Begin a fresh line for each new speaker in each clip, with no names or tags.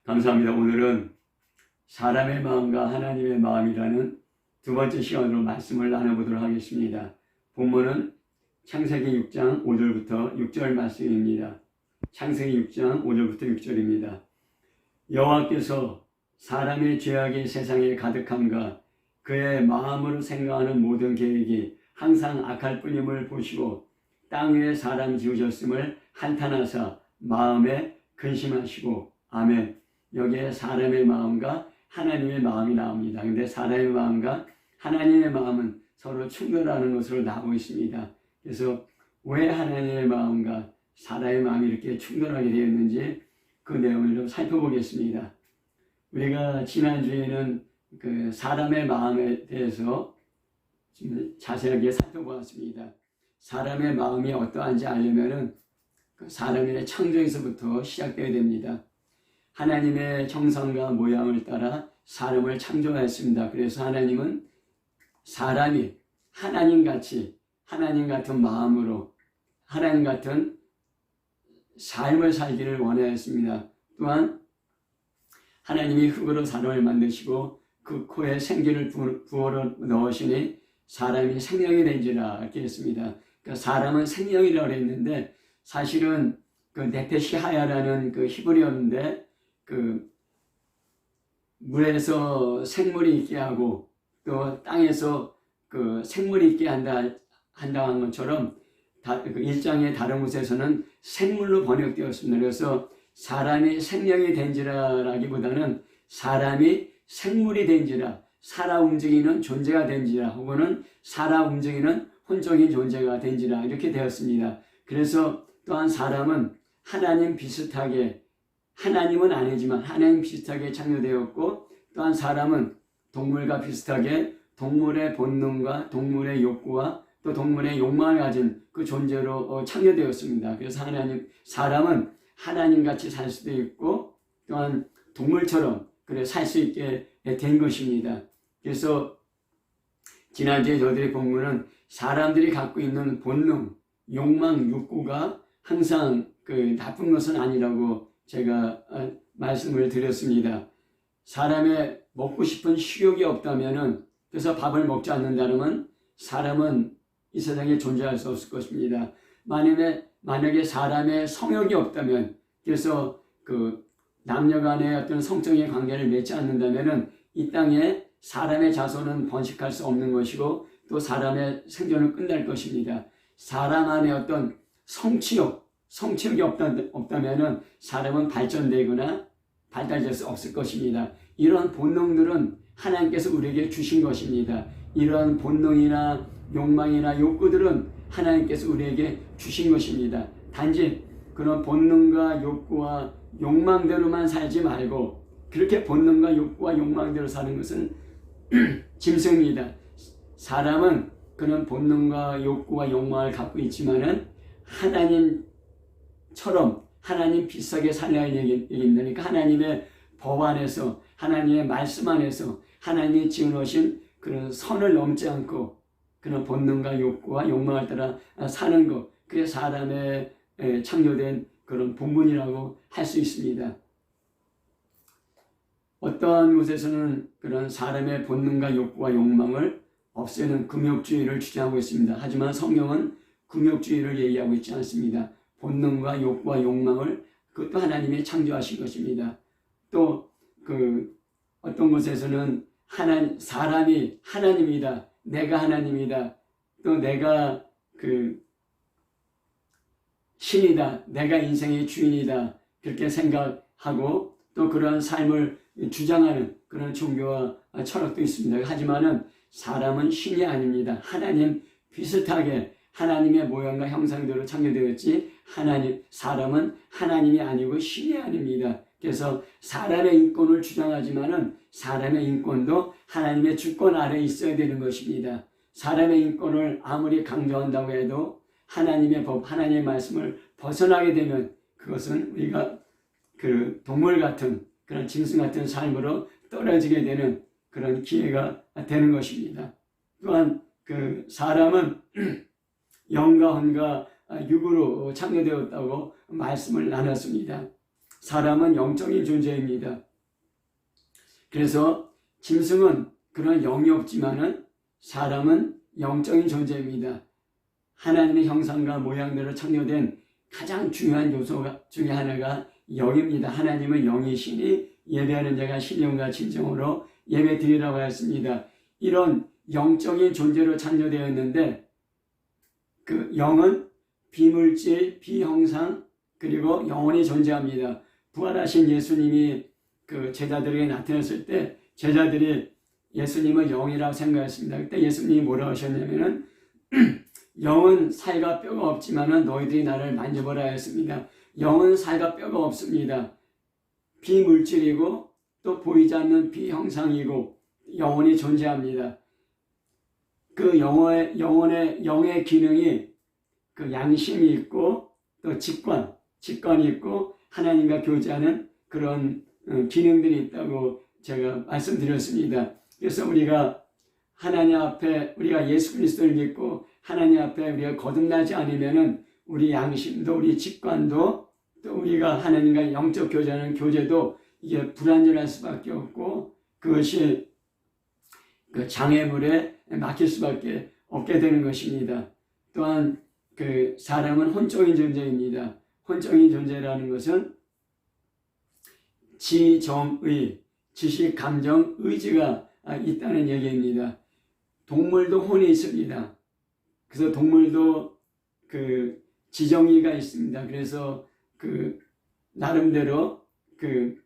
감사합니다. 오늘은 사람의 마음과 하나님의 마음이라는 두 번째 시간으로 말씀을 나눠보도록 하겠습니다. 본문은 창세기 6장 5절부터 6절 말씀입니다. 창세기 6장 5절부터 6절입니다. 여호와께서 사람의 죄악이 세상에 가득함과 그의 마음으로 생각하는 모든 계획이 항상 악할 뿐임을 보시고 땅 위에 사람 지으셨음을 한탄하사 마음에 근심하시고. 아멘. 여기에 사람의 마음과 하나님의 마음이 나옵니다. 근데 사람의 마음과 하나님의 마음은 서로 충돌하는 것으로 나오고 있습니다. 그래서 왜 하나님의 마음과 사람의 마음이 이렇게 충돌하게 되었는지 그 내용을 좀 살펴보겠습니다. 우리가 지난주에는 그 사람의 마음에 대해서 좀 자세하게 살펴보았습니다. 사람의 마음이 어떠한지 알려면은 그 사람의 창조에서부터 시작되어야 됩니다. 하나님의 형상과 모양을 따라 사람을 창조하였습니다. 그래서 하나님은 사람이 하나님 같은 마음으로 하나님 같은 삶을 살기를 원하였습니다. 또한 하나님이 흙으로 사람을 만드시고 그 코에 생기를 부어로 넣으시니 사람이 생명이 된지라 이렇게 했습니다. 그러니까 사람은 생명이라고 했는데 사실은 그 네페시 하야라는 그 히브리어인데 그 물에서 생물이 있게 하고 또 땅에서 그 생물이 있게 한다는 것처럼 그 1장의 다른 곳에서는 생물로 번역되었습니다. 그래서 사람이 생명이 된지라라기보다는 사람이 생물이 된지라, 살아 움직이는 존재가 된지라, 혹은 살아 움직이는 혼적인 존재가 된지라 이렇게 되었습니다. 그래서 또한 사람은 하나님 비슷하게, 하나님은 아니지만 하나님 비슷하게 창조되었고, 또한 사람은 동물과 비슷하게 동물의 본능과 동물의 욕구와 또 동물의 욕망을 가진 그 존재로 창조되었습니다. 그래서 사람은 하나님같이 살 수도 있고 또한 동물처럼 그래 살 수 있게 된 것입니다. 그래서 지난주에 저들의 본문은 사람들이 갖고 있는 본능, 욕망, 욕구가 항상 그 나쁜 것은 아니라고 제가 말씀을 드렸습니다. 사람의 먹고 싶은 식욕이 없다면은, 그래서 밥을 먹지 않는다면 사람은 이 세상에 존재할 수 없을 것입니다. 만약에 사람의 성욕이 없다면, 그래서 그 남녀 간의 어떤 성적인 관계를 맺지 않는다면은 이 땅에 사람의 자손은 번식할 수 없는 것이고 또 사람의 생존은 끝날 것입니다. 사람 안에 어떤 성취욕이 없다면은 사람은 발전되거나 발달될 수 없을 것입니다. 이런 본능들은 하나님께서 우리에게 주신 것입니다. 이런 본능이나 욕망이나 욕구들은 하나님께서 우리에게 주신 것입니다. 단지 그런 본능과 욕구와 욕망대로만 살지 말고, 그렇게 본능과 욕구와 욕망대로 사는 것은 짐승입니다. 사람은 그런 본능과 욕구와 욕망을 갖고 있지만은 하나님처럼 하나님 비슷하게 살려야 얘기입니다. 그러니까 하나님의 법 안에서, 하나님의 말씀 안에서 하나님이 지어놓으신 그런 선을 넘지 않고 그런 본능과 욕구와 욕망을 따라 사는 것, 그게 사람의 창조된 그런 본분이라고 할 수 있습니다. 어떠한 곳에서는 그런 사람의 본능과 욕구와 욕망을 없애는 금욕주의를 주장하고 있습니다. 하지만 성경은 금욕주의를 얘기하고 있지 않습니다. 본능과 욕구와 욕망을 그것도 하나님이 창조하신 것입니다. 또 그 어떤 곳에서는 사람이 하나님이다, 내가 하나님이다, 또 내가 그 신이다, 내가 인생의 주인이다, 그렇게 생각하고 또 그런 삶을 주장하는 그런 종교와 철학도 있습니다. 하지만은 사람은 신이 아닙니다. 하나님 비슷하게 하나님의 모양과 형상대로 창조되었지 사람은 하나님이 아니고 신이 아닙니다. 그래서 사람의 인권을 주장하지만은 사람의 인권도 하나님의 주권 아래에 있어야 되는 것입니다. 사람의 인권을 아무리 강조한다고 해도 하나님의 법, 하나님의 말씀을 벗어나게 되면 그것은 우리가 그 동물 같은 그런 짐승 같은 삶으로 떨어지게 되는 그런 기회가 되는 것입니다. 또한 그 사람은 영과 혼과 육으로 창조되었다고 말씀을 나눴습니다. 사람은 영적인 존재입니다. 그래서 짐승은 그런 영이 없지만은 사람은 영적인 존재입니다. 하나님의 형상과 모양대로 창조된 가장 중요한 요소 중에 하나가 영입니다. 하나님은 영이시니 예배하는 자가 신령과 진정으로 예배드리라고 하였습니다. 이런 영적인 존재로 창조되었는데 그 영은 비물질, 비형상, 그리고 영원히 존재합니다. 부활하신 예수님이 그 제자들에게 나타났을 때 제자들이 예수님을 영이라고 생각했습니다. 그때 예수님이 뭐라고 하셨냐면은 영은 살과 뼈가 없지만은 너희들이 나를 만져보라 했습니다. 영은 살과 뼈가 없습니다. 비물질이고 또 보이지 않는 비형상이고 영원히 존재합니다. 그 영의 기능이 그 양심이 있고 또 직관이 있고 하나님과 교제하는 그런 기능들이 있다고 제가 말씀드렸습니다. 그래서 우리가 하나님 앞에 우리가 예수 그리스도를 믿고 하나님 앞에 우리가 거듭나지 않으면은 우리 양심도 우리 직관도 또 우리가 하나님과 영적 교제하는 교제도 이게 불완전할 수밖에 없고 그것이 그 장애물에 막힐 수밖에 없게 되는 것입니다. 또한 그 사람은 혼적인 존재입니다. 혼적인 존재라는 것은 지정의, 지식, 감정, 의지가 있다는 얘기입니다. 동물도 혼이 있습니다. 그래서 동물도 그 지정의가 있습니다. 그래서 그 나름대로 그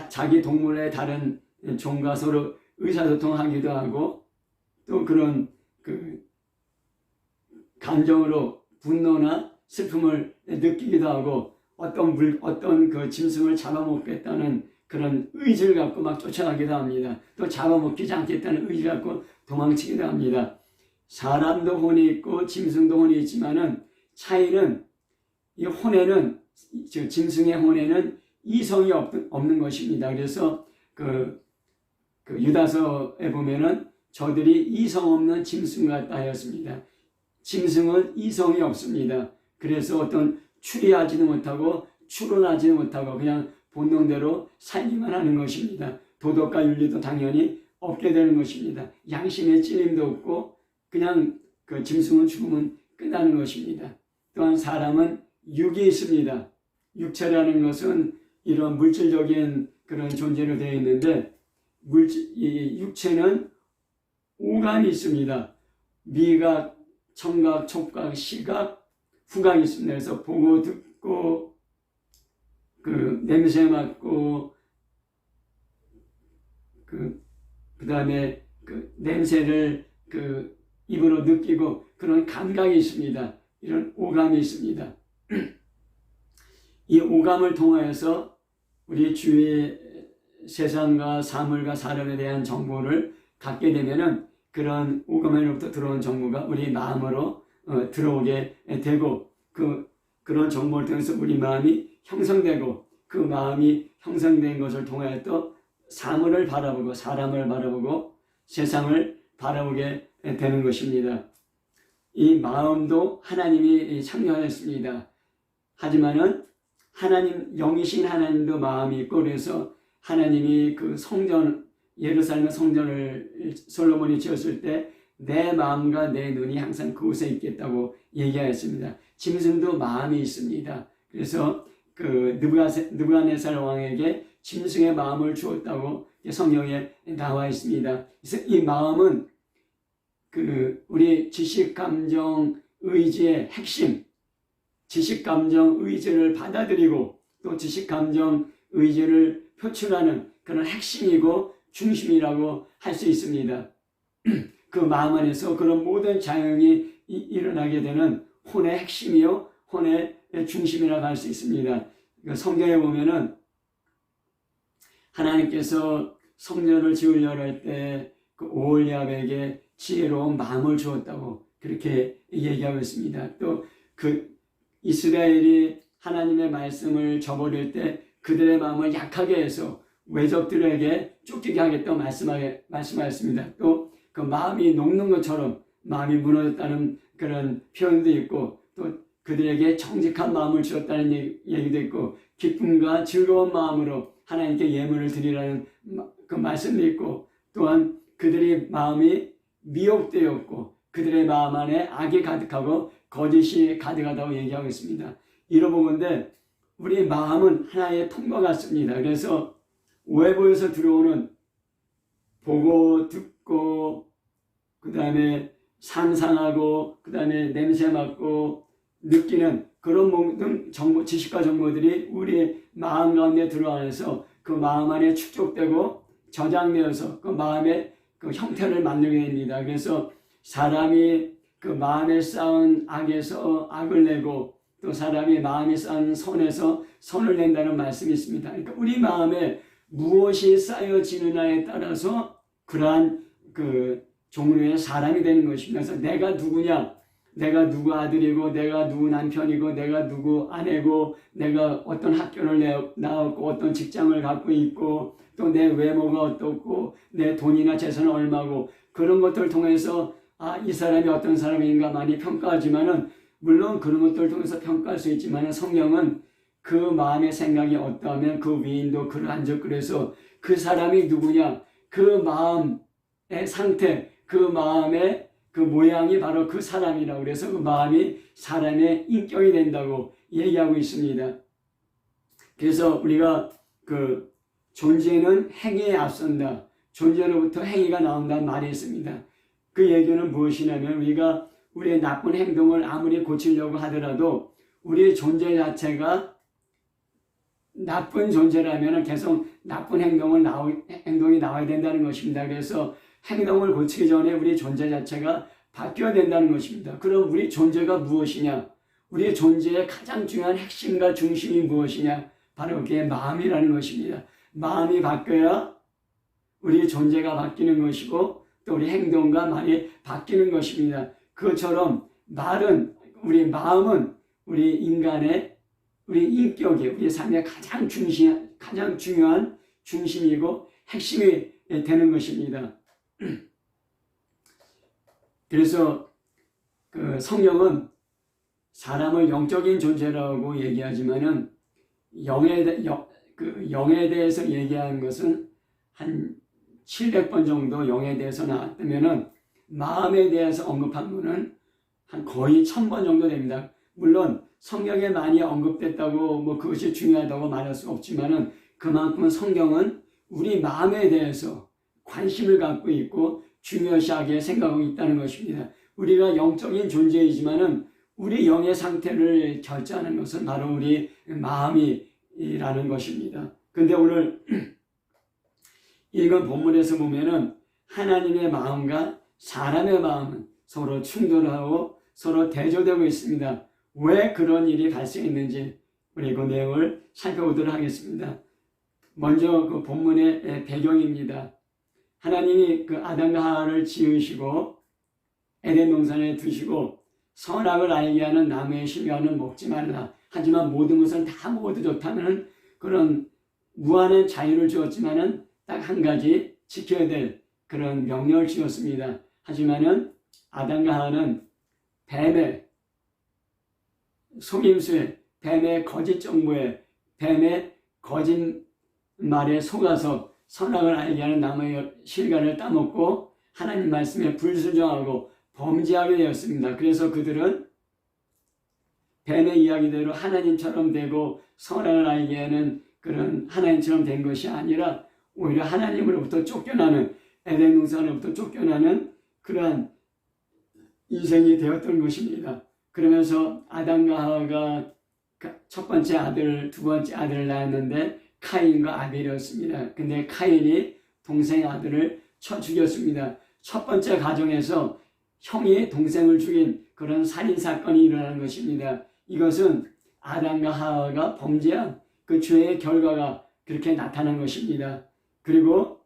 자기 동물의 다른 종과 서로 의사소통하기도 하고 또 그런 그 감정으로 분노나 슬픔을 느끼기도 하고 어떤 그 짐승을 잡아먹겠다는 그런 의지를 갖고 막 쫓아가기도 합니다. 또 잡아먹히지 않겠다는 의지를 갖고 도망치기도 합니다. 사람도 혼이 있고 짐승도 혼이 있지만은 차이는 이 혼에는 짐승의 혼에는 이성이 없는 것입니다. 그래서 그 유다서에 보면은 저들이 이성 없는 짐승 같다 하였습니다. 짐승은 이성이 없습니다. 그래서 어떤 추리하지도 못하고 추론하지도 못하고 그냥 본능대로 살기만 하는 것입니다. 도덕과 윤리도 당연히 없게 되는 것입니다. 양심의 찔림도 없고 그냥 그 짐승은 죽으면 끝나는 것입니다. 또한 사람은 육이 있습니다. 육체라는 것은 이런 물질적인 그런 존재로 되어 있는데 이 육체는 오감이 있습니다. 미각, 청각, 촉각, 시각, 후각이 있습니다. 그래서 보고 듣고 그 냄새 맡고 그 다음에 그 냄새를 그 입으로 느끼고 그런 감각이 있습니다. 이런 오감이 있습니다. 이 오감을 통하여서 우리 주위의 세상과 사물과 사람에 대한 정보를 갖게 되면은 그런 오감으로부터 들어온 정보가 우리 마음으로 들어오게 되고 그런 정보를 통해서 우리 마음이 형성되고 그 마음이 형성된 것을 통하여 또 사물을 바라보고 사람을 바라보고 세상을 바라보게 되는 것입니다. 이 마음도 하나님이 창조하였습니다. 하지만은 영이신 하나님도 마음이 있고 그래서 하나님이 그 예루살렘 성전을 솔로몬이 지었을 때 내 마음과 내 눈이 항상 그곳에 있겠다고 얘기하였습니다. 짐승도 마음이 있습니다. 그래서 그 느부갓네살 왕에게 짐승의 마음을 주었다고 성경에 나와 있습니다. 그래서 이 마음은 그 우리 지식, 감정, 의지의 핵심, 지식, 감정, 의지를 받아들이고 또 지식, 감정, 의지를 표출하는 그런 핵심이고 중심이라고 할 수 있습니다. 그 마음 안에서 그런 모든 작용이 일어나게 되는 혼의 핵심이요, 혼의 중심이라고 할 수 있습니다. 성경에 보면은 하나님께서 성전을 지으려고 할 때 그 오홀리압에게 지혜로운 마음을 주었다고 그렇게 얘기하고 있습니다. 또 그 이스라엘이 하나님의 말씀을 저버릴 때 그들의 마음을 약하게 해서 외적들에게 쫓기게 하겠다고 말씀하였습니다. 또 그 마음이 녹는 것처럼 마음이 무너졌다는 그런 표현도 있고 또 그들에게 정직한 마음을 주었다는 얘기도 있고 기쁨과 즐거운 마음으로 하나님께 예물을 드리라는 그 말씀도 있고, 또한 그들의 마음이 미혹되었고 그들의 마음 안에 악이 가득하고 거짓이 가득하다고 얘기하고 있습니다. 이러보건대 우리 마음은 하나의 통과 같습니다. 그래서 외부에서 들어오는 보고 듣고 그 다음에 상상하고 그 다음에 냄새 맡고 느끼는 그런 모든 정보, 지식과 정보들이 우리 마음 가운데 들어와서 그 마음 안에 축적되고 저장되어서 그 마음의 그 형태를 만들게 됩니다. 그래서 사람이 그 마음에 쌓은 악에서 악을 내고 또 사람이 마음에 쌓은 선에서 선을 낸다는 말씀이 있습니다. 그러니까 우리 마음에 무엇이 쌓여지느냐에 따라서 그러한 그 종류의 사람이 되는 것입니다. 그래서 내가 누구냐, 내가 누구 아들이고 내가 누구 남편이고 내가 누구 아내고 내가 어떤 학교를 나왔고 어떤 직장을 갖고 있고 또 내 외모가 어떻고 내 돈이나 재산은 얼마고 그런 것들을 통해서 이 사람이 어떤 사람인가 많이 평가하지만은 물론 그런 것들을 통해서 평가할 수 있지만은 성경은 그 마음의 생각이 어떠하면 그 위인도 그러한즉 그래서 그 사람이 누구냐, 그 마음의 상태, 그 마음의 그 모양이 바로 그 사람이라고 그래서 그 마음이 사람의 인격이 된다고 얘기하고 있습니다. 그래서 우리가 그 존재는 행위에 앞선다. 존재로부터 행위가 나온다는 말이 있습니다. 그 얘기는 무엇이냐면 우리가 우리의 나쁜 행동을 아무리 고치려고 하더라도 우리의 존재 자체가 나쁜 존재라면 계속 나쁜 행동이 나와야 된다는 것입니다. 그래서 행동을 고치기 전에 우리 존재 자체가 바뀌어야 된다는 것입니다. 그럼 우리 존재가 무엇이냐? 우리의 존재의 가장 중요한 핵심과 중심이 무엇이냐? 바로 그게 마음이라는 것입니다. 마음이 바뀌어야 우리의 존재가 바뀌는 것이고 또 우리 행동과 말이 바뀌는 것입니다. 그것처럼 우리 마음은 우리 인간의 우리 인격이 우리 삶의 가장 중요한 중심이고 핵심이 되는 것입니다. 그래서 그 성경은 사람을 영적인 존재라고 얘기하지만은 영에 대해서 얘기하는 것은 한 700번 정도 영에 대해서 나왔다면은 마음에 대해서 언급한 거는 한 거의 1000번 정도 됩니다. 물론 성경에 많이 언급됐다고 그것이 중요하다고 말할 수 없지만은 그만큼 성경은 우리 마음에 대해서 관심을 갖고 있고 중요시하게 생각하고 있다는 것입니다. 우리가 영적인 존재이지만은 우리 영의 상태를 결정하는 것은 바로 우리 마음이라는 것입니다. 근데 오늘 읽은 본문에서 보면은 하나님의 마음과 사람의 마음은 서로 충돌하고 서로 대조되고 있습니다. 왜 그런 일이 발생했는지 우리 그 내용을 살펴보도록 하겠습니다. 먼저 그 본문의 배경입니다. 하나님이 그 아담과 하와를 지으시고 에덴 동산에 두시고 선악을 알게 하는 나무의 실과는 먹지 말라. 하지만 모든 것은 다 먹어도 좋다는 그런 무한한 자유를 주었지만은 딱 한 가지 지켜야 될 그런 명령을 주었습니다. 하지만은 아담과 하와는 뱀의 속임수에, 뱀의 거짓 정보에, 뱀의 거짓말에 속아서 선악을 알게 하는 나무의 실과를 따먹고 하나님 말씀에 불순종하고 범죄하게 되었습니다. 그래서 그들은 뱀의 이야기대로 하나님처럼 되고 선악을 알게 하는 그런 하나님처럼 된 것이 아니라 오히려 하나님으로부터 쫓겨나는, 에덴 동산으로부터 쫓겨나는 그러한 인생이 되었던 것입니다. 그러면서 아담과 하와가 첫 번째 아들, 두 번째 아들을 낳았는데 카인과 아벨이었습니다. 근데 카인이 동생의 아들을 쳐 죽였습니다. 첫 번째 가정에서 형이 동생을 죽인 그런 살인사건이 일어나는 것입니다. 이것은 아담과 하와가 범죄한 그 죄의 결과가 그렇게 나타난 것입니다. 그리고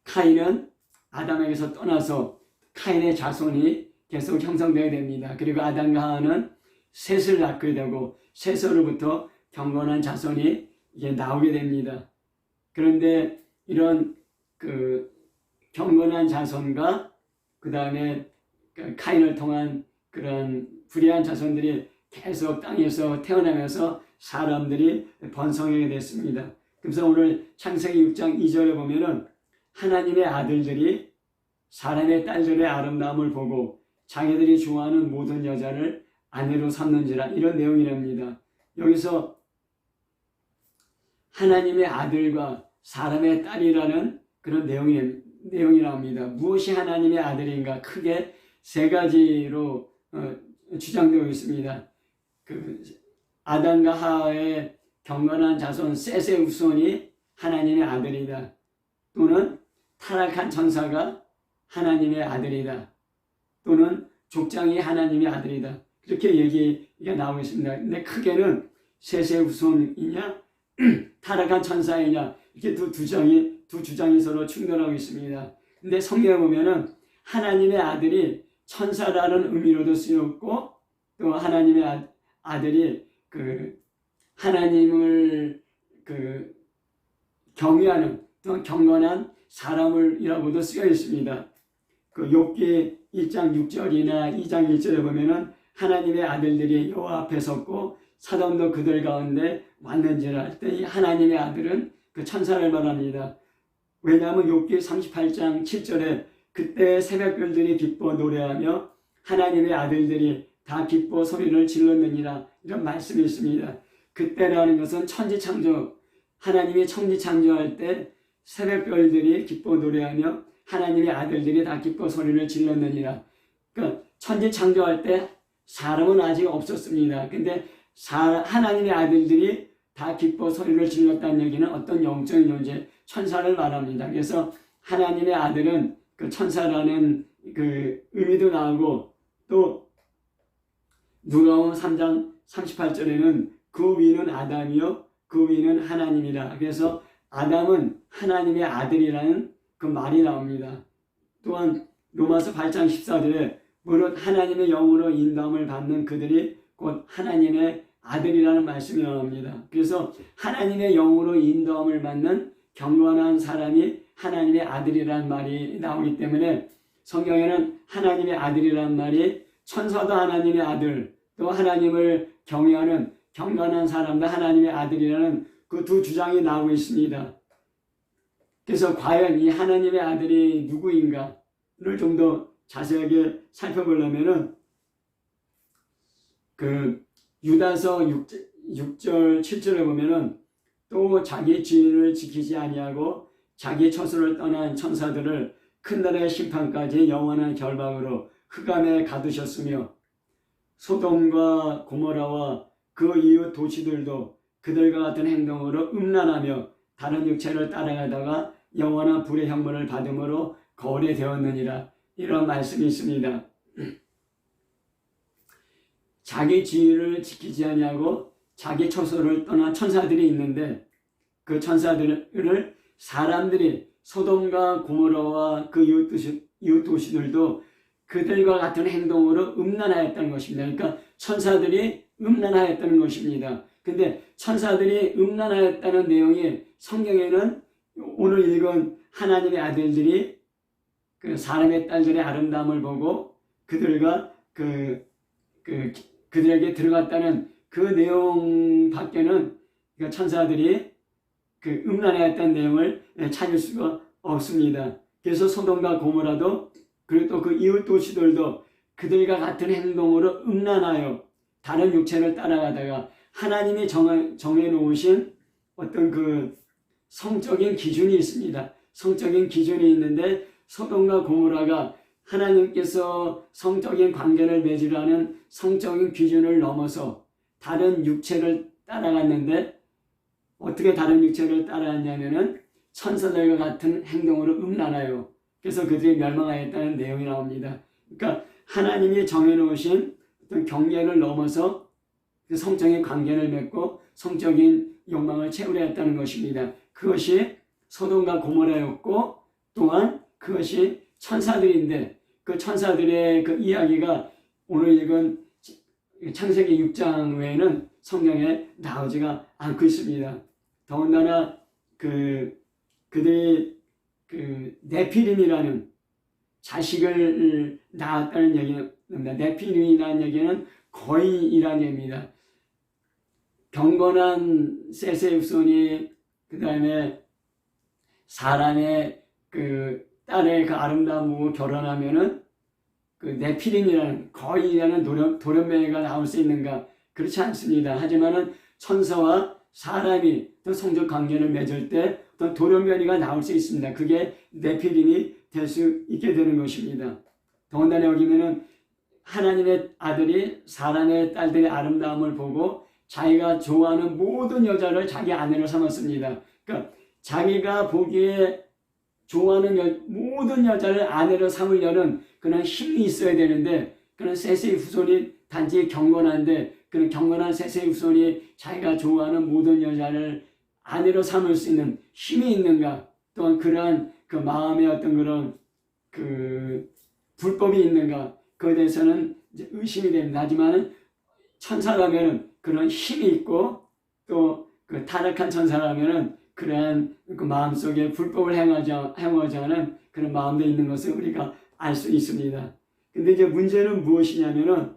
카인은 아담에게서 떠나서 카인의 자손이 계속 형성되게 됩니다. 그리고 아담과 하와는 셋을 낳게 되고 셋으로부터 경건한 자손이 이게 나오게 됩니다. 그런데 이런 그 경건한 자손과 그 다음에 카인을 통한 그런 불의한 자손들이 계속 땅에서 태어나면서 사람들이 번성하게 됐습니다. 그래서 오늘 창세기 6장 2절에 보면은 하나님의 아들들이 사람의 딸들의 아름다움을 보고 자기들이 좋아하는 모든 여자를 아내로 삼는지라, 이런 내용이랍니다. 여기서 하나님의 아들과 사람의 딸이라는 그런 내용이 나옵니다. 무엇이 하나님의 아들인가? 크게 세 가지로 주장되고 있습니다. 아담과 하와의 경건한 자손 셋의 후손이 하나님의 아들이다. 또는 타락한 천사가 하나님의 아들이다. 또는 족장이 하나님의 아들이다. 그렇게 얘기가 나오고 있습니다. 근데 크게는 셋의 후손이냐 타락한 천사이냐, 이렇게 두 주장이 서로 충돌하고 있습니다. 근데 성경에 보면은 하나님의 아들이 천사라는 의미로도 쓰였고, 또 하나님의 아들이 하나님을 경외하는 또 경건한 사람을이라고도 쓰여 있습니다. 욥기 1장 6절이나 2장 1절에 보면은 하나님의 아들들이 여호와 앞에 섰고 사람도 그들 가운데 왔는지라 할 때 이 하나님의 아들은 그 천사를 말합니다. 왜냐하면 욥기 38장 7절에 그때 새벽별들이 기뻐 노래하며 하나님의 아들들이 다 기뻐 소리를 질렀느니라, 이런 말씀이 있습니다. 그때라는 것은 천지창조, 하나님이 천지창조할 때 새벽별들이 기뻐 노래하며 하나님의 아들들이 다 기뻐 소리를 질렀느니라. 그러니까 천지창조할 때 사람은 아직 없었습니다. 근데 하나님의 아들들이 다 기뻐 소리를 질렀다는 얘기는 어떤 영적인 존재, 천사를 말합니다. 그래서 하나님의 아들은 그 천사라는 그 의미도 나오고, 또 누가복음 3장 38절에는 그 위는 아담이요 그 위는 하나님이라. 그래서 아담은 하나님의 아들이라는 그 말이 나옵니다. 또한 로마서 8장 14절에 무릇 하나님의 영으로 인도함을 받는 그들이 곧 하나님의 아들이라는 말씀이 나옵니다. 그래서 하나님의 영으로 인도함을 받는 경건한 사람이 하나님의 아들이라는 말이 나오기 때문에 성경에는 하나님의 아들이라는 말이 천사도 하나님의 아들, 또 하나님을 경외하는 경건한 사람도 하나님의 아들이라는 그 두 주장이 나오고 있습니다. 그래서 과연 이 하나님의 아들이 누구인가를 좀 더 자세하게 살펴보려면은 유다서 6절 7절에 보면은 또 자기 지위를 지키지 아니하고 자기 처소를 떠난 천사들을 큰 날의 심판까지 영원한 결박으로 흑암에 가두셨으며 소돔과 고모라와 그 이웃 도시들도 그들과 같은 행동으로 음란하며 다른 육체를 따라가다가 영원한 불의 형벌을 받음으로 거울이 되었느니라, 이런 말씀이 있습니다. 자기 지위를 지키지 아니하고 자기 처소를 떠난 천사들이 있는데, 그 천사들을 사람들이 소돔과 고모라와 그 이웃 도시들도 그들과 같은 행동으로 음란하였다는 것입니다. 그러니까 천사들이 음란하였다는 것입니다. 근데 천사들이 음란하였다는 내용이 성경에는 오늘 읽은 하나님의 아들들이 그 사람의 딸들의 아름다움을 보고 그들과 그들에게 들어갔다는 그 내용 밖에는 천사들이 음란하였다는 내용을 찾을 수가 없습니다. 그래서 소돔과 고모라도, 그리고 또 그 이웃 도시들도 그들과 같은 행동으로 음란하여 다른 육체를 따라가다가 하나님이 정해놓으신 어떤 그 성적인 기준이 있습니다. 성적인 기준이 있는데 소돔과 고모라가 하나님께서 성적인 관계를 맺으라는 성적인 기준을 넘어서 다른 육체를 따라갔는데, 어떻게 다른 육체를 따라갔냐면은 천사들과 같은 행동으로 음란하여, 그래서 그들이 멸망하였다는 내용이 나옵니다. 그러니까 하나님이 정해놓으신 어떤 경계를 넘어서 그 성적인 관계를 맺고 성적인 욕망을 채우려 했다는 것입니다. 그것이 소돔과 고모라였고, 또한 그것이 천사들인데, 그 천사들의 그 이야기가 오늘 읽은 창세기 6장 외에는 성경에 나오지가 않고 있습니다. 더군다나 그들이 네피림이라는 자식을 낳았다는 얘기입니다. 네피림이라는 얘기는 거인이라는 얘기입니다. 경건한 셋의 후손이 그 다음에 사람의 그 딸의 그 아름다운 부부 결혼하면은 그 네피림이라는 거인이라는 돌연변이가 나올 수 있는가? 그렇지 않습니다. 하지만은 천사와 사람이 또 성적 관계를 맺을 때 또 돌연변이가 나올 수 있습니다. 그게 네피림이 될 수 있게 되는 것입니다. 더군다나 여기면은 하나님의 아들이 사람의 딸들의 아름다움을 보고 자기가 좋아하는 모든 여자를 자기 아내로 삼았습니다. 그러니까 자기가 보기에 좋아하는 모든 여자를 아내로 삼으려는 그런 힘이 있어야 되는데, 그런 셋의 후손이 단지 경건한데 그런 경건한 셋의 후손이 자기가 좋아하는 모든 여자를 아내로 삼을 수 있는 힘이 있는가? 또한 그러한 그 마음의 어떤 그런 그 불법이 있는가? 그에 대해서는 이제 의심이 됩니다. 하지만 천사라면은 그런 힘이 있고 또 그 타락한 천사라면은 그러한 그 마음속에 불법을 행하자 하는 그런 마음도 있는 것을 우리가 알 수 있습니다. 근데 이제 문제는 무엇이냐면은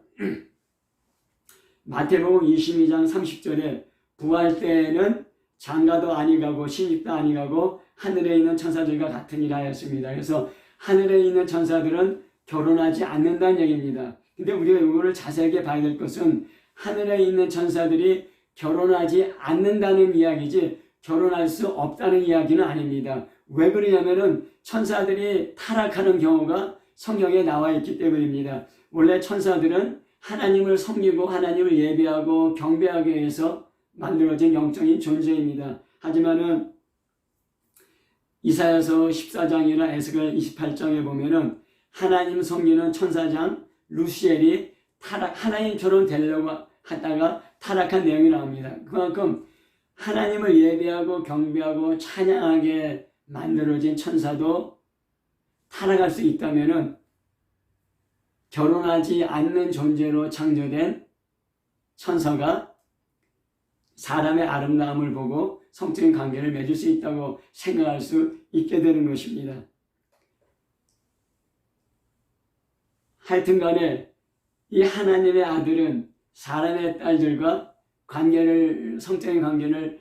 마태복음 22장 30절에 부활 때에는 장가도 아니가고 시집도 아니가고 하늘에 있는 천사들과 같으니라 하였습니다. 그래서 하늘에 있는 천사들은 결혼하지 않는다는 얘기입니다. 근데 우리가 이거를 자세하게 봐야 될 것은 하늘에 있는 천사들이 결혼하지 않는다는 이야기지 결혼할 수 없다는 이야기는 아닙니다. 왜 그러냐면은 천사들이 타락하는 경우가 성경에 나와 있기 때문입니다. 원래 천사들은 하나님을 섬기고 하나님을 예배하고 경배하기 위해서 만들어진 영적인 존재입니다. 하지만은 이사야서 14장이나 에스겔 28장에 보면은 하나님 섬기는 천사장 루시엘이 하나님처럼 되려고 하다가 타락한 내용이 나옵니다. 그만큼 하나님을 예배하고 경배하고 찬양하게 만들어진 천사도 타락할 수 있다면은 결혼하지 않는 존재로 창조된 천사가 사람의 아름다움을 보고 성적인 관계를 맺을 수 있다고 생각할 수 있게 되는 것입니다. 하여튼 간에 이 하나님의 아들은 사람의 딸들과 성적인 관계를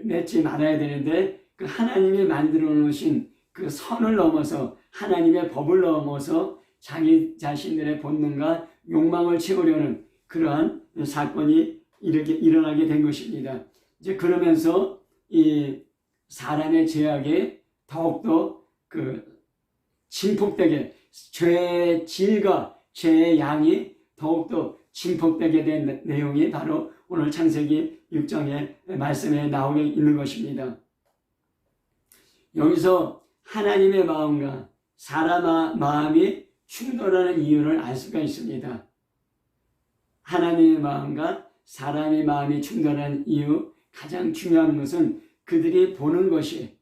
맺지 말아야 되는데 그 하나님이 만들어 놓으신 그 선을 넘어서 하나님의 법을 넘어서 자기 자신들의 본능과 욕망을 채우려는 그러한 사건이 이렇게 일어나게 된 것입니다. 이제 그러면서 이 사람의 죄악이 더욱더 그 진폭되게 죄의 질과 죄의 양이 더욱더 진폭되게 된 내용이 바로 오늘 창세기 6장의 말씀에 나오게 있는 것입니다. 여기서 하나님의 마음과 사람 마음이 충돌하는 이유를 알 수가 있습니다. 하나님의 마음과 사람의 마음이 충돌하는 이유, 가장 중요한 것은 그들이 보는 것이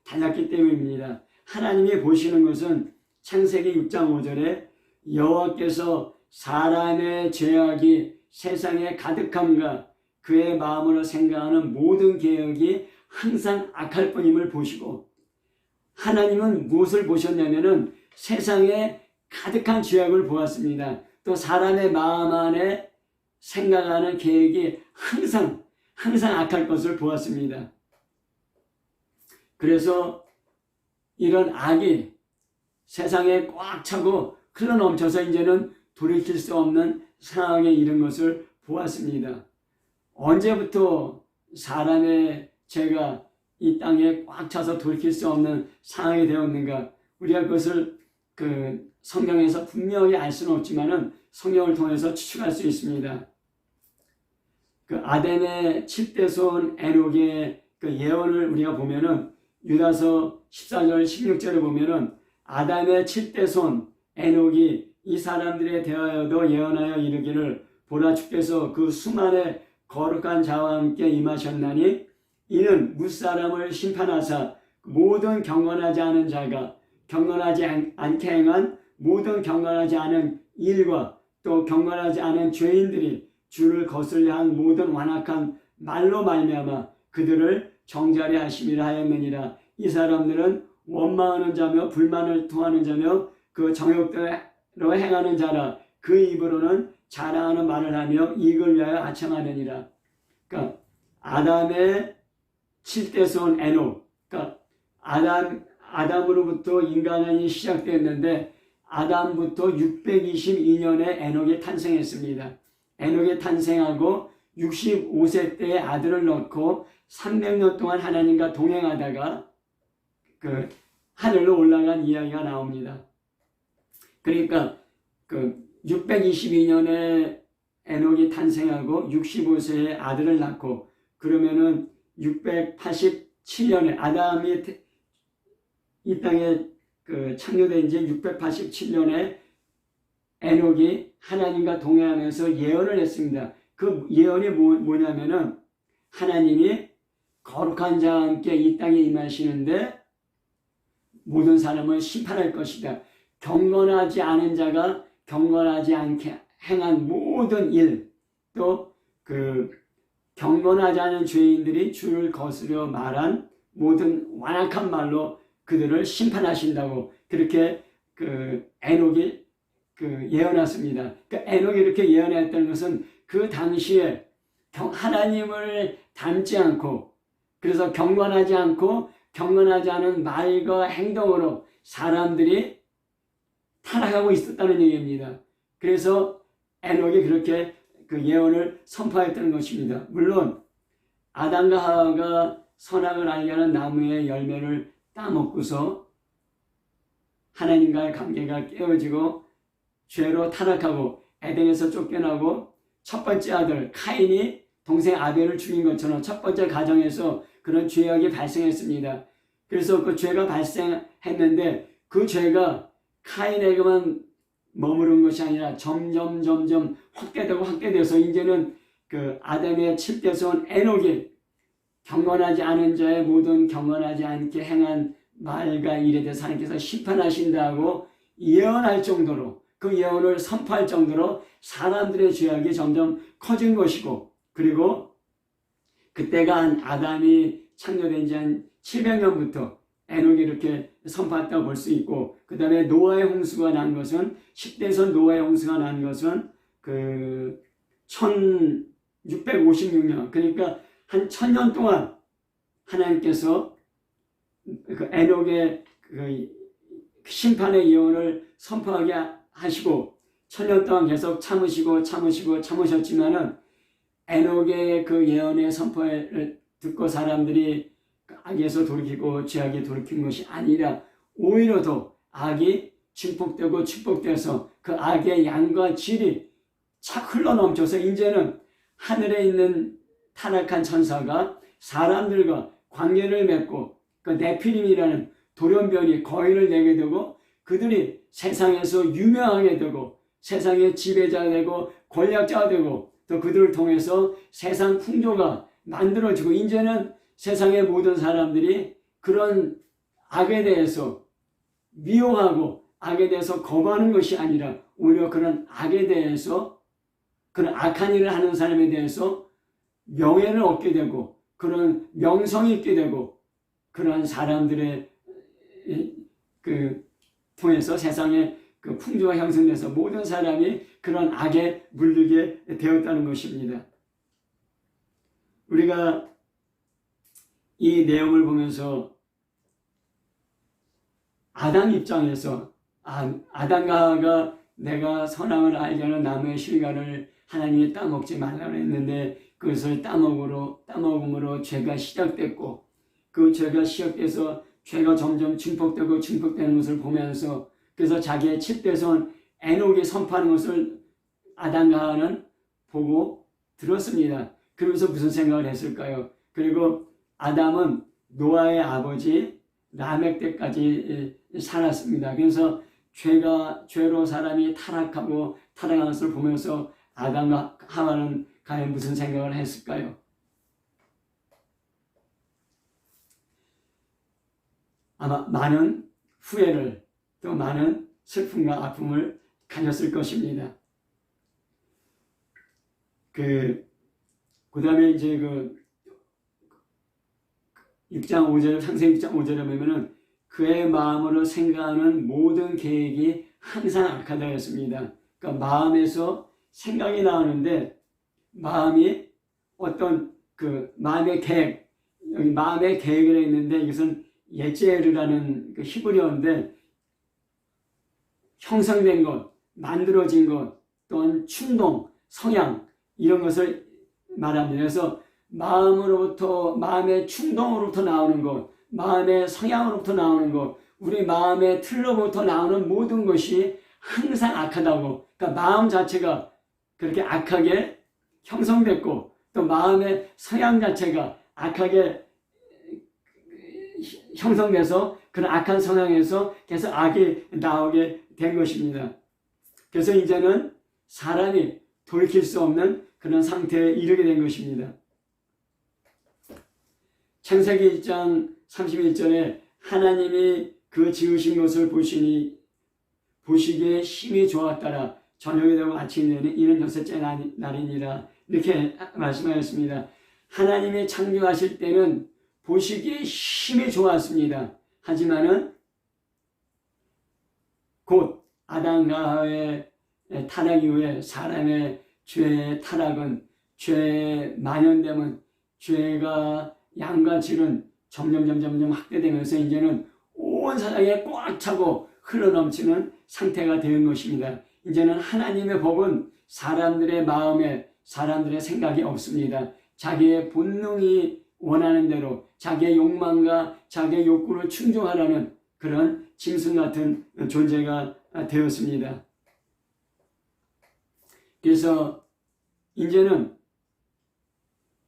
달랐기 때문입니다. 하나님이 보시는 것은 창세기 6장 5절에 여호와께서 사람의 죄악이 세상에 가득함과 그의 마음으로 생각하는 모든 계획이 항상 악할 뿐임을 보시고, 하나님은 무엇을 보셨냐면은 세상에 가득한 죄악을 보았습니다. 또 사람의 마음 안에 생각하는 계획이 항상 악할 것을 보았습니다. 그래서 이런 악이 세상에 꽉 차고 흘러넘쳐서 이제는 돌이킬 수 없는 상황에 이른 것을 보았습니다. 언제부터 사람의 죄가 이 땅에 꽉 차서 돌이킬 수 없는 상황이 되었는가? 우리가 그것을 성경에서 분명히 알 수는 없지만은 성경을 통해서 추측할 수 있습니다. 아담의 7대 손 에녹의 예언을 우리가 보면은 유다서 14절 16절에 보면은 아담의 7대 손 에녹이 이 사람들에 대하여도 예언하여 이르기를 보라 주께서 그 수많은 거룩한 자와 함께 임하셨나니 이는 무사람을 심판하사 모든 경건하지 않은 자가 경건하지 않게 행한 모든 경건하지 않은 일과 또 경건하지 않은 죄인들이 주를 거슬려 한 모든 완악한 말로 말미암아 그들을 정죄하려 하심이라 하였느니라. 이 사람들은 원망하는 자며 불만을 토하는 자며 그 정욕대로 행하는 자라. 그 입으로는 자랑하는 말을 하며 이익을 위하여 아첨하느니라. 그러니까 아담의 7대 손 에녹, 그러니까 아담으로부터 인간이 시작됐는데 아담부터 622년에 에녹이 탄생했습니다. 에녹이 탄생하고 65세 때에 아들을 낳고 300년 동안 하나님과 동행하다가 그 하늘로 올라간 이야기가 나옵니다. 그러니까 그 622년에 에녹이 탄생하고 65세에 아들을 낳고 그러면은 687년에 아담이 이 땅에 그 창조된 지 687년에 에녹이 하나님과 동행하면서 예언을 했습니다. 그 예언이 뭐냐면은 하나님이 거룩한 자와 함께 이 땅에 임하시는데 모든 사람을 심판할 것이다. 경건하지 않은 자가 경건하지 않게 행한 모든 일, 또 그 경건하지 않은 죄인들이 주를 거스려 말한 모든 완악한 말로 그들을 심판하신다고 그렇게 그 에녹이 그 예언했습니다. 그 에녹이 이렇게 예언했다는 것은 그 당시에 하나님을 닮지 않고 그래서 경건하지 않고 경건하지 않은 말과 행동으로 사람들이 타락하고 있었다는 얘기입니다. 그래서 에녹이 그렇게 그 예언을 선포했다는 것입니다. 물론 아담과 하와가 선악을 알게 하는 나무의 열매를 따먹고서 하나님과의 관계가 깨어지고 죄로 타락하고 에덴에서 쫓겨나고 첫 번째 아들 카인이 동생 아벨을 죽인 것처럼 첫 번째 가정에서 그런 죄악이 발생했습니다. 그래서 그 죄가 발생했는데 그 죄가 카인에게만 머무른 것이 아니라 점점 확대돼서 이제는 그 아담의 7대 손 에녹이 경건하지 않은 자의 모든 경건하지 않게 행한 말과 일에 대해서 하나님께서 심판하신다고 예언할 정도로 그 예언을 선포할 정도로 사람들의 죄악이 점점 커진 것이고 그리고 그때가 아담이 창조된 지 한 700년부터 에녹이 이렇게 선포했다고 볼 수 있고 그 다음에 노아의 홍수가 난 것은 10대선 노아의 홍수가 난 것은 그 1656년 그러니까 한 1000년 동안 하나님께서 그 에녹의 그 심판의 예언을 선포하게 하시고 1000년 동안 계속 참으셨지만은 에녹의 그 예언의 선포를 듣고 사람들이 악에서 돌이키고 죄악에 돌이킨 것이 아니라 오히려 더 악이 증폭되고 축복돼서 그 악의 양과 질이 착 흘러넘쳐서 이제는 하늘에 있는 타락한 천사가 사람들과 관계를 맺고 그 네피림이라는 돌연변이 거인을 내게 되고 그들이 세상에서 유명하게 되고 세상의 지배자가 되고 권력자가 되고 또 그들을 통해서 세상 풍조가 만들어지고 이제는 세상의 모든 사람들이 그런 악에 대해서 미워하고 악에 대해서 거부하는 것이 아니라 오히려 그런 악에 대해서 그런 악한 일을 하는 사람에 대해서 명예를 얻게 되고 그런 명성이 있게 되고 그런 사람들의 그 통해서 세상에 그 풍조가 형성돼서 모든 사람이 그런 악에 물들게 되었다는 것입니다. 우리가 이 내용을 보면서 아담 입장에서 아담과 하와가 내가 선악을 알게 하는 나무의 실과를 하나님이 따먹지 말라고 했는데 그것을 따먹음으로 죄가 시작됐고 그 죄가 시작돼서 죄가 점점 증폭되는 것을 보면서 그래서 자기의 7대 손 에녹이 선포하는 것을 아담과 하와는 보고 들었습니다. 그러면서 무슨 생각을 했을까요? 그리고 아담은 노아의 아버지 라멕 때까지 살았습니다. 그래서 죄로 사람이 타락하는 것을 보면서 아담과 하와는 과연 무슨 생각을 했을까요? 아마 많은 후회를 또 많은 슬픔과 아픔을 가졌을 것입니다. 그 다음에 이제 그 6장 5절, 창세기 6장 5절에 보면은 그의 마음으로 생각하는 모든 계획이 항상 악하다 했습니다. 그러니까 마음에서 생각이 나오는데 마음이 어떤 그 마음의 계획, 여기 마음의 계획이라 있는데 이것은 예제르라는 그 히브리어인데 형성된 것, 만들어진 것, 또는 충동, 성향 이런 것을 말합니다. 그래서 마음으로부터 마음의 충동으로부터 나오는 것, 마음의 성향으로부터 나오는 것, 우리 마음의 틀로부터 나오는 모든 것이 항상 악하다고. 그러니까 마음 자체가 그렇게 악하게 형성됐고 또 마음의 성향 자체가 악하게 형성돼서 그런 악한 성향에서 계속 악이 나오게 된 것입니다. 그래서 이제는 사람이 돌이킬 수 없는 그런 상태에 이르게 된 것입니다. 창세기 1장 31절에 하나님이 그 지으신 것을 보시기에 심히 좋았더라. 저녁이 되고 아침이 되니 이는 여섯째 날이니라. 이렇게 말씀하였습니다. 하나님이 창조하실 때는 보시기에 심히 좋았습니다. 하지만은 곧 아담과 하와의 타락 이후에 사람의 죄의 타락은, 죄의 만연됨은, 죄가 양과 질은 점점 확대되면서 이제는 온 세상에 꽉 차고 흘러넘치는 상태가 되는 것입니다. 이제는 하나님의 법은 사람들의 마음에, 사람들의 생각이 없습니다. 자기의 본능이 원하는 대로 자기의 욕망과 자기의 욕구를 충족하라는 그런 짐승 같은 존재가 되었습니다. 그래서 이제는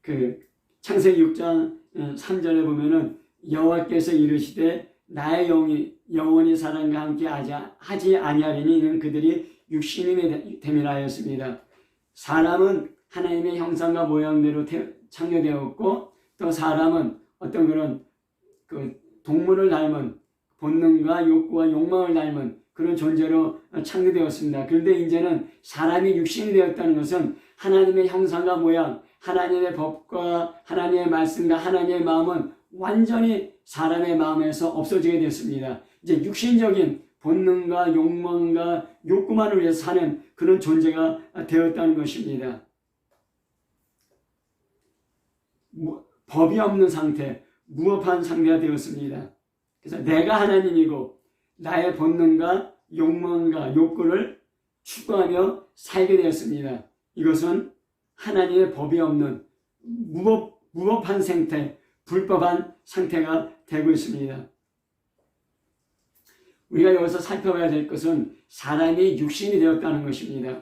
그 창세기 6장 3절에 보면은 여호와께서 이르시되 나의 영원히 사람과 함께 하지 아니하리니 이는 그들이 육신이 됨이라 하였습니다. 사람은 하나님의 형상과 모양대로 창조되었고 또 사람은 어떤 그런 그 동물을 닮은 본능과 욕구와 욕망을 닮은 그런 존재로 창조되었습니다. 그런데 이제는 사람이 육신이 되었다는 것은 하나님의 형상과 모양, 하나님의 법과 하나님의 말씀과 하나님의 마음은 완전히 사람의 마음에서 없어지게 됐습니다. 이제 육신적인 본능과 욕망과 욕구만을 위해서 사는 그런 존재가 되었다는 것입니다. 법이 없는 상태, 무업한 상태가 되었습니다. 그래서 내가 하나님이고 나의 본능과 욕망과 욕구를 추구하며 살게 되었습니다. 이것은 하나님의 법이 없는 무법한 상태, 불법한 상태가 되고 있습니다. 우리가 여기서 살펴봐야 될 것은 사람이 육신이 되었다는 것입니다.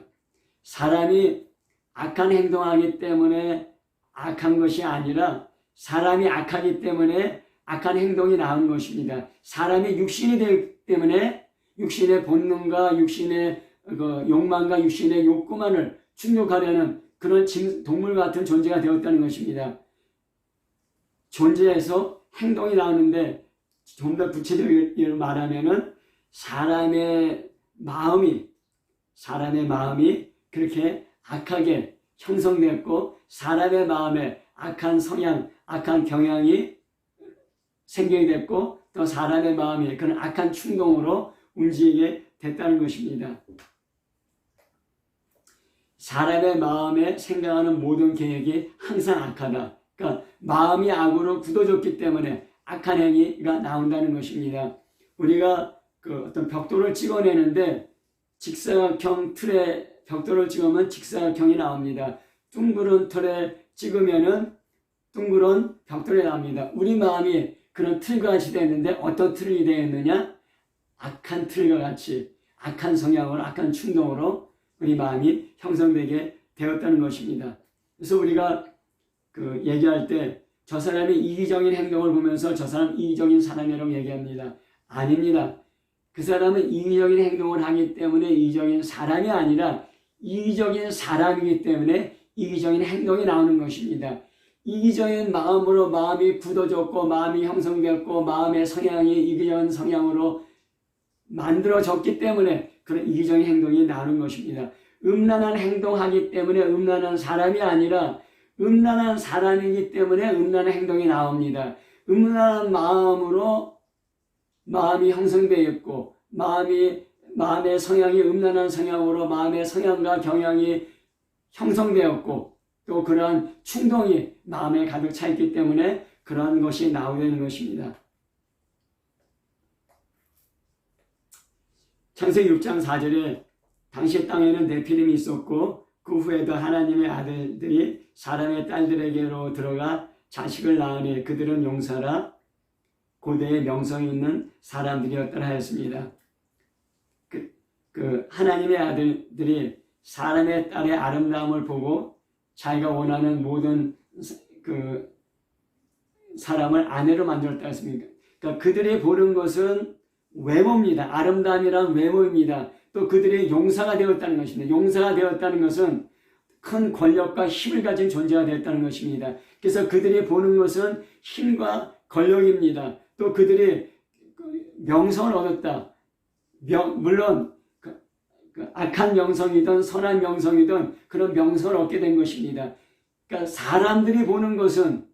사람이 악한 행동하기 때문에 악한 것이 아니라 사람이 악하기 때문에 악한 행동이 나온 것입니다. 사람이 육신이 되기 때문에 육신의 본능과 육신의 욕망과 육신의 욕구만을 충족하려는 그런 동물 같은 존재가 되었다는 것입니다. 존재에서 행동이 나오는데 좀 더 구체적으로 말하면은 사람의 마음이 그렇게 악하게 형성되었고 사람의 마음에 악한 성향, 악한 경향이 생기게 됐고 또 사람의 마음이 그런 악한 충동으로 움직이게 됐다는 것입니다. 사람의 마음에 생각하는 모든 계획이 항상 악하다. 그러니까 마음이 악으로 굳어졌기 때문에 악한 행위가 나온다는 것입니다. 우리가 그 어떤 벽돌을 찍어내는데 직사각형 틀에 벽돌을 찍으면 직사각형이 나옵니다. 둥그런 틀에 찍으면은 둥그런 벽돌이 나옵니다. 우리 마음이 그런 틀과 같이 되었는데 어떤 틀이 되었느냐? 악한 틀과 같이 악한 성향으로 악한 충동으로 우리 마음이 형성되게 되었다는 것입니다. 그래서 우리가 그 얘기할 때 저 사람이 이기적인 행동을 보면서 저 사람 이기적인 사람이라고 얘기합니다. 아닙니다. 그 사람은 이기적인 행동을 하기 때문에 이기적인 사람이 아니라 이기적인 사람이기 때문에 이기적인 행동이 나오는 것입니다. 이기적인 마음으로 마음이 굳어졌고 마음이 형성되었고 마음의 성향이 이기적인 성향으로 만들어졌기 때문에 그런 이기적인 행동이 나오는 것입니다. 음란한 행동하기 때문에 음란한 사람이 아니라 음란한 사람이기 때문에 음란한 행동이 나옵니다. 음란한 마음으로 마음이 형성되어 있고 마음의 성향이 음란한 성향으로 마음의 성향과 경향이 형성되었고 또 그러한 충동이 마음에 가득 차 있기 때문에 그러한 것이 나오게 되는 것입니다. 창세기 6장 4절에 당시 땅에는 네피림이 있었고 그 후에도 하나님의 아들들이 사람의 딸들에게로 들어가 자식을 낳으니 그들은 용사라 고대의 명성이 있는 사람들이었더라 하였습니다. 그 하나님의 아들들이 사람의 딸의 아름다움을 보고 자기가 원하는 모든 그 사람을 아내로 만들었다 했습니까? 그러니까 그들이 보는 것은 외모입니다. 아름다움이란 외모입니다. 또 그들이 용사가 되었다는 것입니다. 용사가 되었다는 것은 큰 권력과 힘을 가진 존재가 되었다는 것입니다. 그래서 그들이 보는 것은 힘과 권력입니다. 또 그들이 명성을 얻었다. 물론 악한 명성이든 선한 명성이든 그런 명성을 얻게 된 것입니다. 그러니까 사람들이 보는 것은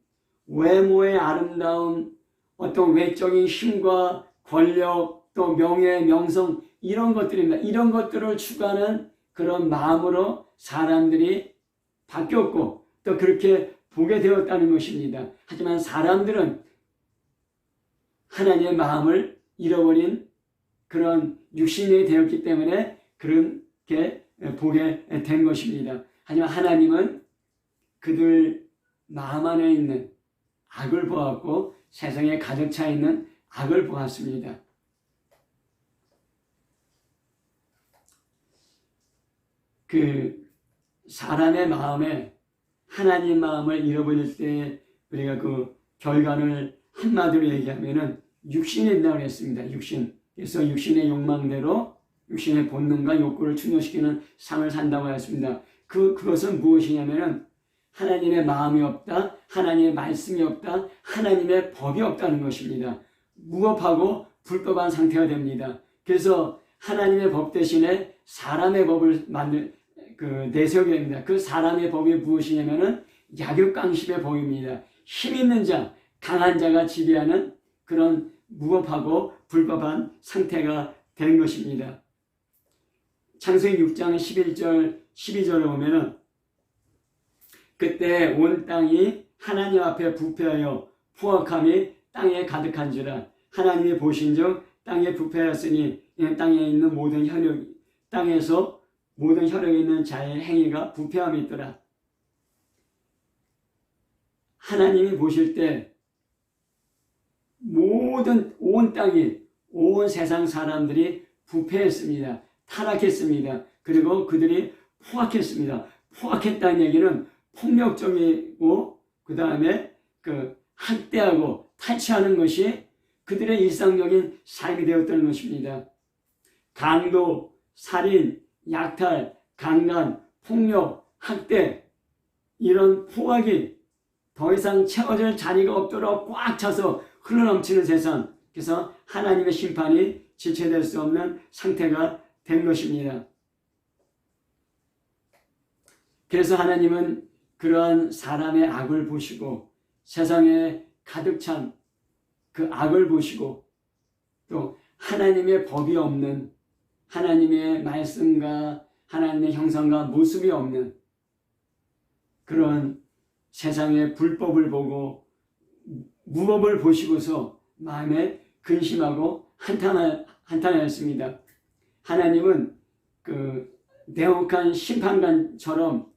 외모의 아름다움, 어떤 외적인 힘과 권력, 또 명예, 명성 이런 것들입니다. 이런 것들을 추구하는 그런 마음으로 사람들이 바뀌었고 또 그렇게 보게 되었다는 것입니다. 하지만 사람들은 하나님의 마음을 잃어버린 그런 육신이 되었기 때문에 그렇게 보게 된 것입니다. 하지만 하나님은 그들 마음 안에 있는 악을 보았고 세상에 가득 차 있는 악을 보았습니다. 그 사람의 마음에 하나님 마음을 잃어버릴 때 우리가 그 결과를 한마디로 얘기하면은 육신이 된다고 했습니다. 육신. 그래서 육신의 욕망대로 육신의 본능과 욕구를 충족시키는 삶을 산다고 했습니다. 그것은 무엇이냐면은 하나님의 마음이 없다, 하나님의 말씀이 없다, 하나님의 법이 없다는 것입니다. 무법하고 불법한 상태가 됩니다. 그래서 하나님의 법 대신에 사람의 법을 내세우게 됩니다. 그 사람의 법이 무엇이냐면은 약육강심의 법입니다. 힘 있는 자, 강한 자가 지배하는 그런 무법하고 불법한 상태가 된 것입니다. 창세기 6장 11절, 12절에 보면은 그때 온 땅이 하나님 앞에 부패하여 포악함이 땅에 가득한지라 하나님이 보신즉 땅에 부패하였으니 땅에 있는 모든 혈육 땅에서 모든 혈육에 있는 자의 행위가 부패함이 있더라. 하나님이 보실 때 모든 온 땅이 온 세상 사람들이 부패했습니다. 타락했습니다. 그리고 그들이 포악했습니다. 포악했다는 얘기는 폭력적이고 그 다음에 학대하고 탈취하는 것이 그들의 일상적인 삶이 되었다는 것입니다. 강도, 살인, 약탈, 강간, 폭력, 학대 이런 포악이 더 이상 채워질 자리가 없도록 꽉 차서 흘러넘치는 세상, 그래서 하나님의 심판이 지체될 수 없는 상태가 된 것입니다. 그래서 하나님은 그러한 사람의 악을 보시고 세상에 가득 찬 그 악을 보시고 또 하나님의 법이 없는 하나님의 말씀과 하나님의 형상과 모습이 없는 그런 세상의 불법을 보고 무법을 보시고서 마음에 근심하고 한탄하였습니다. 하나님은 그 냉혹한 심판관처럼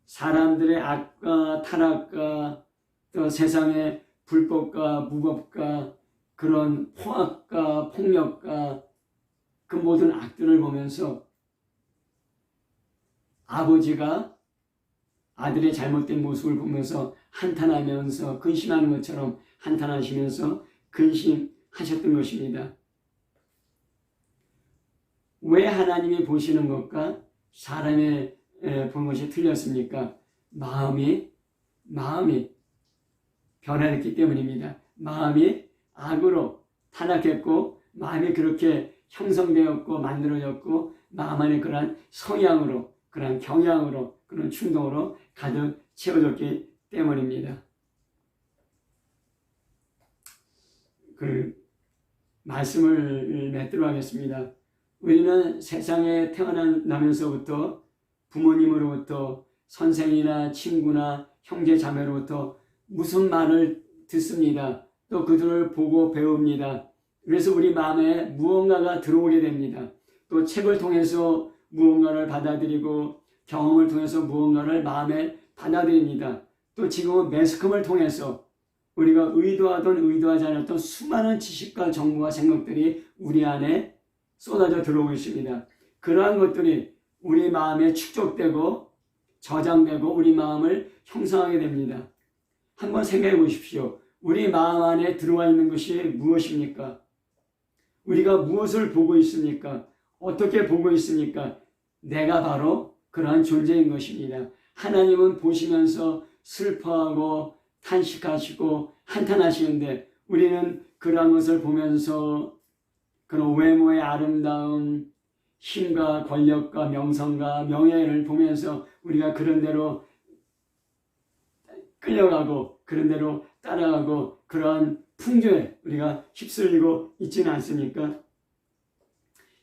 사람들의 악과 타락과 또 세상의 불법과 무법과 그런 포악과 폭력과 그 모든 악들을 보면서 아버지가 아들의 잘못된 모습을 보면서 한탄하면서 근심하는 것처럼 한탄하시면서 근심하셨던 것입니다. 왜 하나님이 보시는 것과 사람의 본 것이 틀렸습니까? 마음이 변화했기 때문입니다. 마음이 악으로 타락했고 마음이 그렇게 형성되었고 만들어졌고 마음 안에 그러한 성향으로 그러한 경향으로 그런 충동으로 가득 채워졌기 때문입니다. 그 말씀을 맺도록 하겠습니다. 우리는 세상에 태어나면서부터 부모님으로부터 선생이나 친구나 형제 자매로부터 무슨 말을 듣습니다. 또 그들을 보고 배웁니다. 그래서 우리 마음에 무언가가 들어오게 됩니다. 또 책을 통해서 무언가를 받아들이고 경험을 통해서 무언가를 마음에 받아들입니다. 또 지금은 매스컴을 통해서 우리가 의도하던 의도하지 않았던 수많은 지식과 정보와 생각들이 우리 안에 쏟아져 들어오고 있습니다. 그러한 것들이 우리 마음에 축적되고 저장되고 우리 마음을 형성하게 됩니다. 한번 생각해 보십시오. 우리 마음 안에 들어와 있는 것이 무엇입니까? 우리가 무엇을 보고 있습니까? 어떻게 보고 있습니까? 내가 바로 그러한 존재인 것입니다. 하나님은 보시면서 슬퍼하고 탄식하시고 한탄하시는데 우리는 그러한 것을 보면서 그런 외모의 아름다운 힘과 권력과 명성과 명예를 보면서 우리가 그런 대로 끌려가고 그런 대로 따라가고 그러한 풍조에 우리가 휩쓸리고 있지는 않습니까?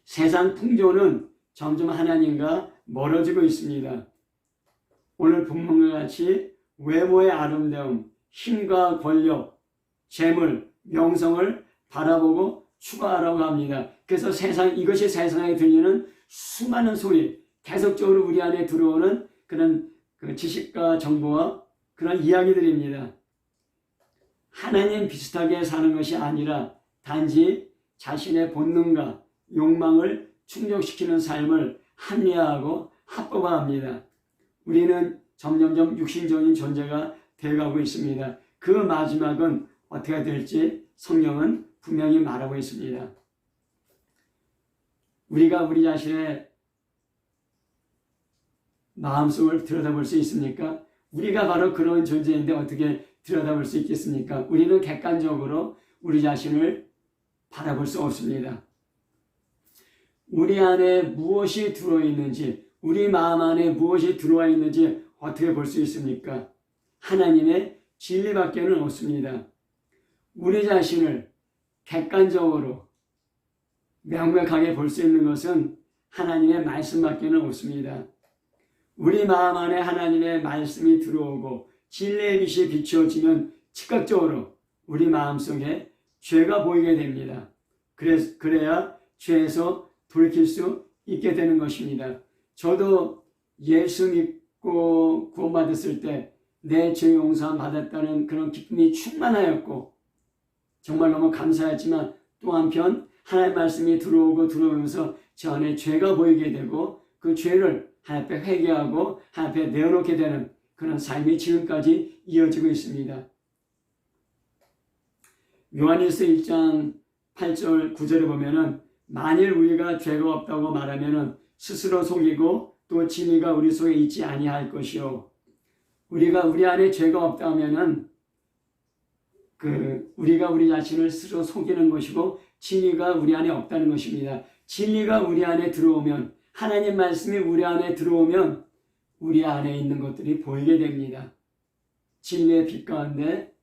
세상 풍조는 점점 하나님과 멀어지고 있습니다. 오늘 본문과 같이 외모의 아름다움, 힘과 권력, 재물, 명성을 바라보고 추구하라고 합니다. 그래서 이것이 세상에 들리는 수많은 소리, 계속적으로 우리 안에 들어오는 그런 지식과 정보와 그런 이야기들입니다. 하나님 비슷하게 사는 것이 아니라 단지 자신의 본능과 욕망을 충족시키는 삶을 합리화하고 합법화합니다. 우리는 점점점 육신적인 존재가 되어가고 있습니다. 그 마지막은 어떻게 될지 성경은 분명히 말하고 있습니다. 우리가 우리 자신의 마음속을 들여다볼 수 있습니까? 우리가 바로 그런 존재인데 어떻게 들여다볼 수 있겠습니까? 우리는 객관적으로 우리 자신을 바라볼 수 없습니다. 우리 안에 무엇이 들어있는지, 우리 마음 안에 무엇이 들어와 있는지 어떻게 볼 수 있습니까? 하나님의 진리밖에는 없습니다. 우리 자신을 객관적으로 명백하게 볼 수 있는 것은 하나님의 말씀밖에는 없습니다. 우리 마음 안에 하나님의 말씀이 들어오고 진리의 빛이 비추어지면 즉각적으로 우리 마음속에 죄가 보이게 됩니다. 그래야 죄에서 돌이킬 수 있게 되는 것입니다. 저도 예수 믿고 구원받았을 때 내 죄 용서 받았다는 그런 기쁨이 충만하였고 정말 너무 감사했지만 또 한편 하나님의 말씀이 들어오면서 저 안에 죄가 보이게 되고 그 죄를 하나님 앞에 회개하고 하나님 앞에 내어놓게 되는 그런 삶이 지금까지 이어지고 있습니다. 요한일서 1장 8절 9절에 보면은 만일 우리가 죄가 없다고 말하면은 스스로 속이고 또 진리가 우리 속에 있지 아니할 것이요. 우리가 우리 안에 죄가 없다 하면은 우리가 우리 자신을 스스로 속이는 것이고 진리가 우리 안에 없다는 것입니다. 진리가 우리 안에 들어오면 하나님 말씀이 우리 안에 들어오면 우리 안에 있는 것들이 보이게 됩니다. 진리의 빛 가운데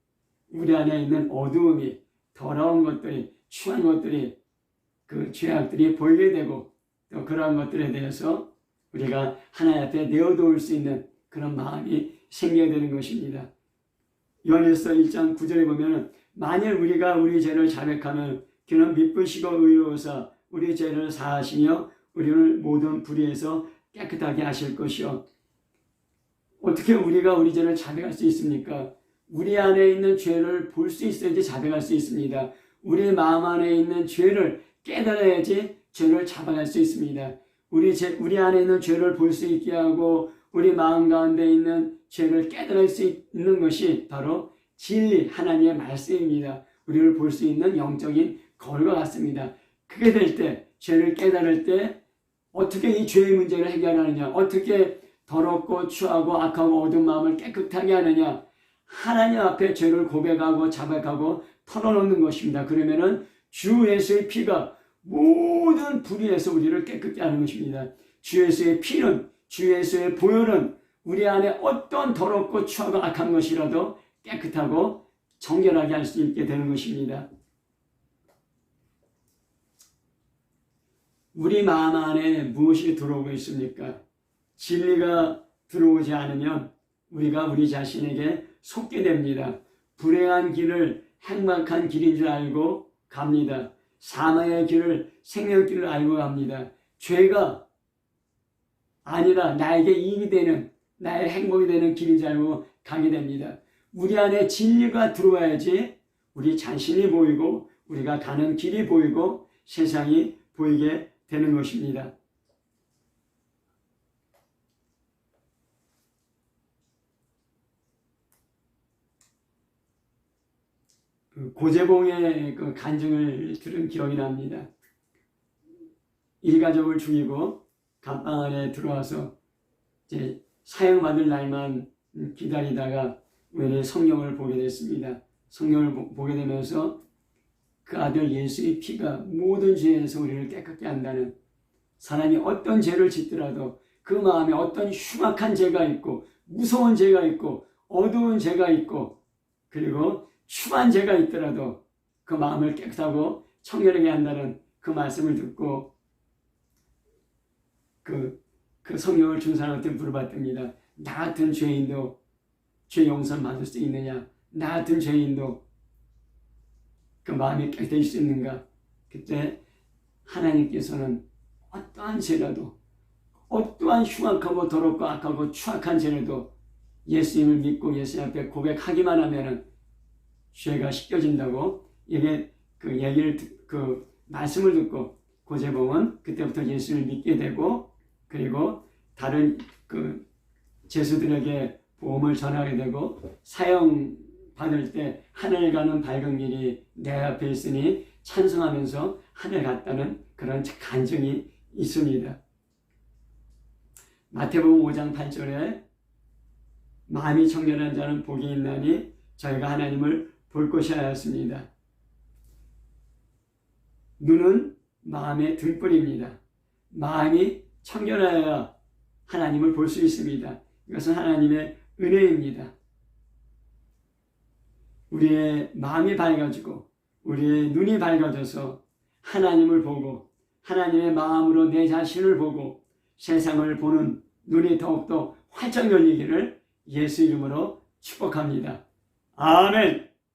우리 안에 있는 어두움이 더러운 것들이 추한 것들이 그 죄악들이 보이게 되고 또 그러한 것들에 대해서 우리가 하나님 앞에 내어놓을 수 있는 그런 마음이 생겨야 되는 것입니다. 요한일서 1장 9절에 보면 만일 우리가 우리 죄를 자백하면 그는 미쁘시고 의로우사 우리 죄를 사하시며 우리를 모든 불의에서 깨끗하게 하실 것이요. 어떻게 우리가 우리 죄를 자백할 수 있습니까? 우리 안에 있는 죄를 볼 수 있어야지 자백할 수 있습니다. 우리 마음 안에 있는 죄를 깨달아야지 죄를 자백할 수 있습니다. 우리 안에 있는 죄를 볼 수 있게 하고 우리 마음 가운데 있는 죄를 깨달을 수 있는 것이 바로 진리 하나님의 말씀입니다. 우리를 볼 수 있는 영적인 거울과 같습니다. 그게 될 때 죄를 깨달을 때 어떻게 이 죄의 문제를 해결하느냐, 어떻게 더럽고 추하고 악하고 어두운 마음을 깨끗하게 하느냐, 하나님 앞에 죄를 고백하고 자백하고 털어놓는 것입니다. 그러면은 주 예수의 피가 모든 불의에서 우리를 깨끗게 하는 것입니다. 주 예수의 피는, 주 예수의 보혈은 우리 안에 어떤 더럽고 추하고 악한 것이라도 깨끗하고 정결하게 할 수 있게 되는 것입니다. 우리 마음 안에 무엇이 들어오고 있습니까? 진리가 들어오지 않으면 우리가 우리 자신에게 속게 됩니다. 불행한 길을 행복한 길인 줄 알고 갑니다. 사망의 길을 생명길을 알고 갑니다. 죄가 아니라 나에게 이익이 되는, 나의 행복이 되는 길인 줄 알고 가게 됩니다. 우리 안에 진리가 들어와야지 우리 자신이 보이고 우리가 가는 길이 보이고 세상이 보이게 되는 것입니다. 고재봉의 그 간증을 들은 기억이 납니다. 일가족을 죽이고 감방 안에 들어와서 이제 사형받을 날만 기다리다가 우연히 성경을 보게 됐습니다. 성경을 보게 되면서 그 아들 예수의 피가 모든 죄에서 우리를 깨끗게 한다는, 사람이 어떤 죄를 짓더라도 그 마음에 어떤 흉악한 죄가 있고 무서운 죄가 있고 어두운 죄가 있고 그리고 추한 죄가 있더라도 그 마음을 깨끗하고 청결하게 한다는 그 말씀을 듣고 그 성령을 준 사람한테 물어봤답니다. 나 같은 죄인도 죄 용서 받을 수 있느냐? 나 같은 죄인도 그 마음이 깨끗해질 수 있는가? 그때 하나님께서는 어떠한 죄라도, 어떠한 흉악하고 더럽고 악하고 추악한 죄라도 예수님을 믿고 예수님 앞에 고백하기만 하면은 죄가 씻겨진다고, 이게 그 얘기를 그 말씀을 듣고 고재봉은 그때부터 예수를 믿게 되고, 그리고 다른 그 제수들에게 복음을 전하게 되고, 사형 받을 때 하늘 가는 밝은 길이 내 앞에 있으니 찬송하면서 하늘 갔다는 그런 간증이 있습니다. 마태복음 5장 8절에 마음이 청결한 자는 복이 있나니 저희가 하나님을 볼 것이 하였습니다. 눈은 마음의 등불입니다. 마음이 청결해야 하나님을 볼 수 있습니다. 이것은 하나님의 은혜입니다. 우리의 마음이 밝아지고 우리의 눈이 밝아져서 하나님을 보고 하나님의 마음으로 내 자신을 보고 세상을 보는 눈이 더욱더 활짝 열리기를 예수 이름으로 축복합니다. 아멘.